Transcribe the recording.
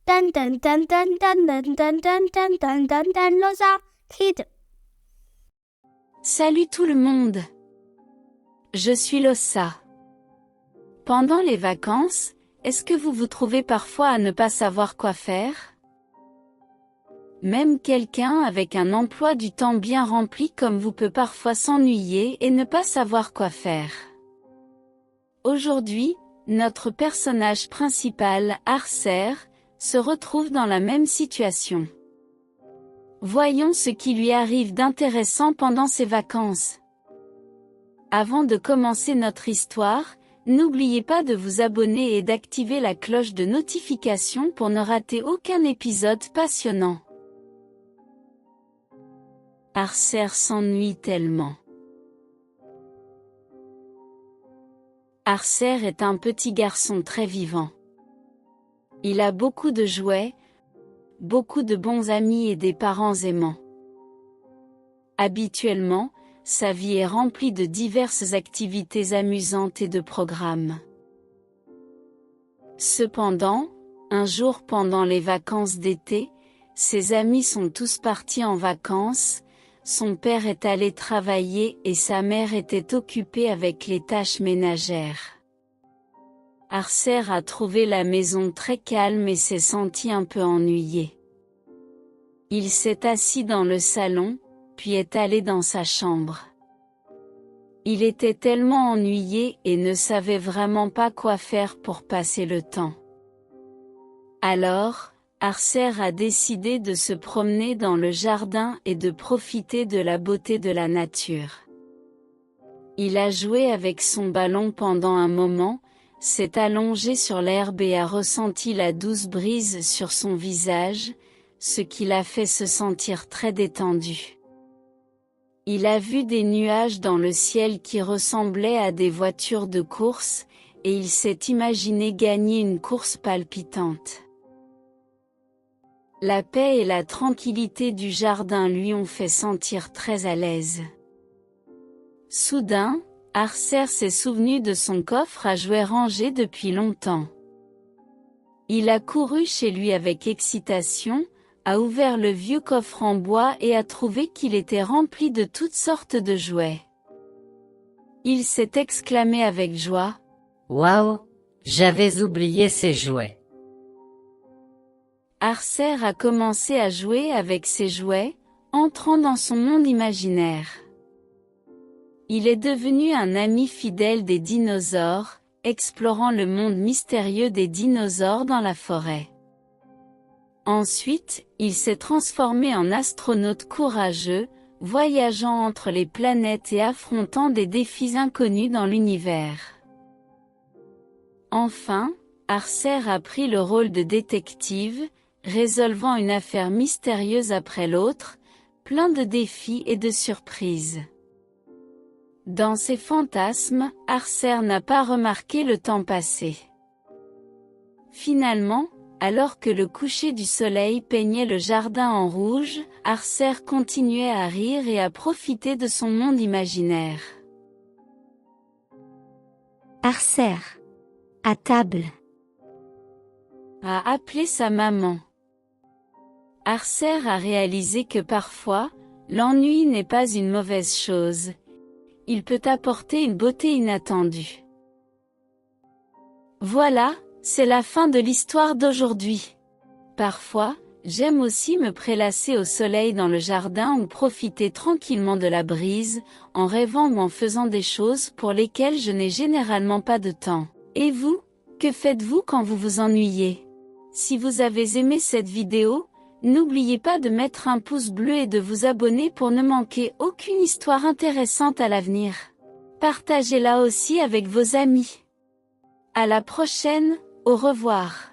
Dun dun dun dun dun dun dun dun dun dun dun dun Loza Kid. Salut tout le monde. Je suis Lossa. Pendant les vacances, est-ce que vous vous trouvez parfois à ne pas savoir quoi faire? Même quelqu'un avec un emploi du temps bien rempli comme vous peut parfois s'ennuyer et ne pas savoir quoi faire. Aujourd'hui, notre personnage principal, Arcer, se retrouve dans la même situation. Voyons ce qui lui arrive d'intéressant pendant ses vacances. Avant de commencer notre histoire, n'oubliez pas de vous abonner et d'activer la cloche de notification pour ne rater aucun épisode passionnant. Arcer s'ennuie tellement. Arcer est un petit garçon très vivant. Il a beaucoup de jouets, beaucoup de bons amis et des parents aimants. Habituellement, sa vie est remplie de diverses activités amusantes et de programmes. Cependant, un jour pendant les vacances d'été, ses amis sont tous partis en vacances, son père est allé travailler et sa mère était occupée avec les tâches ménagères. Arcer a trouvé la maison très calme et s'est senti un peu ennuyé. Il s'est assis dans le salon, puis est allé dans sa chambre. Il était tellement ennuyé et ne savait vraiment pas quoi faire pour passer le temps. Alors, Arcer a décidé de se promener dans le jardin et de profiter de la beauté de la nature. Il a joué avec son ballon pendant un moment, s'est allongé sur l'herbe et a ressenti la douce brise sur son visage, ce qui l'a fait se sentir très détendu. Il a vu des nuages dans le ciel qui ressemblaient à des voitures de course, et il s'est imaginé gagner une course palpitante. La paix et la tranquillité du jardin lui ont fait sentir très à l'aise. Soudain, Arcer s'est souvenu de son coffre à jouets rangé depuis longtemps. Il a couru chez lui avec excitation, a ouvert le vieux coffre en bois et a trouvé qu'il était rempli de toutes sortes de jouets. Il s'est exclamé avec joie. Waouh, j'avais oublié ces jouets. Arcer a commencé à jouer avec ses jouets, entrant dans son monde imaginaire. Il est devenu un ami fidèle des dinosaures, explorant le monde mystérieux des dinosaures dans la forêt. Ensuite, il s'est transformé en astronaute courageux, voyageant entre les planètes et affrontant des défis inconnus dans l'univers. Enfin, Arcer a pris le rôle de détective, résolvant une affaire mystérieuse après l'autre, plein de défis et de surprises. Dans ses fantasmes, Arcer n'a pas remarqué le temps passé. Finalement, alors que le coucher du soleil peignait le jardin en rouge, Arcer continuait à rire et à profiter de son monde imaginaire. Arcer. À table. A appelé sa maman. Arcer a réalisé que parfois, l'ennui n'est pas une mauvaise chose. Il peut apporter une beauté inattendue. Voilà, c'est la fin de l'histoire d'aujourd'hui. Parfois, j'aime aussi me prélasser au soleil dans le jardin ou profiter tranquillement de la brise, en rêvant ou en faisant des choses pour lesquelles je n'ai généralement pas de temps. Et vous, que faites-vous quand vous vous ennuyez? Si vous avez aimé cette vidéo, n'oubliez pas de mettre un pouce bleu et de vous abonner pour ne manquer aucune histoire intéressante à l'avenir. Partagez-la aussi avec vos amis. À la prochaine, au revoir.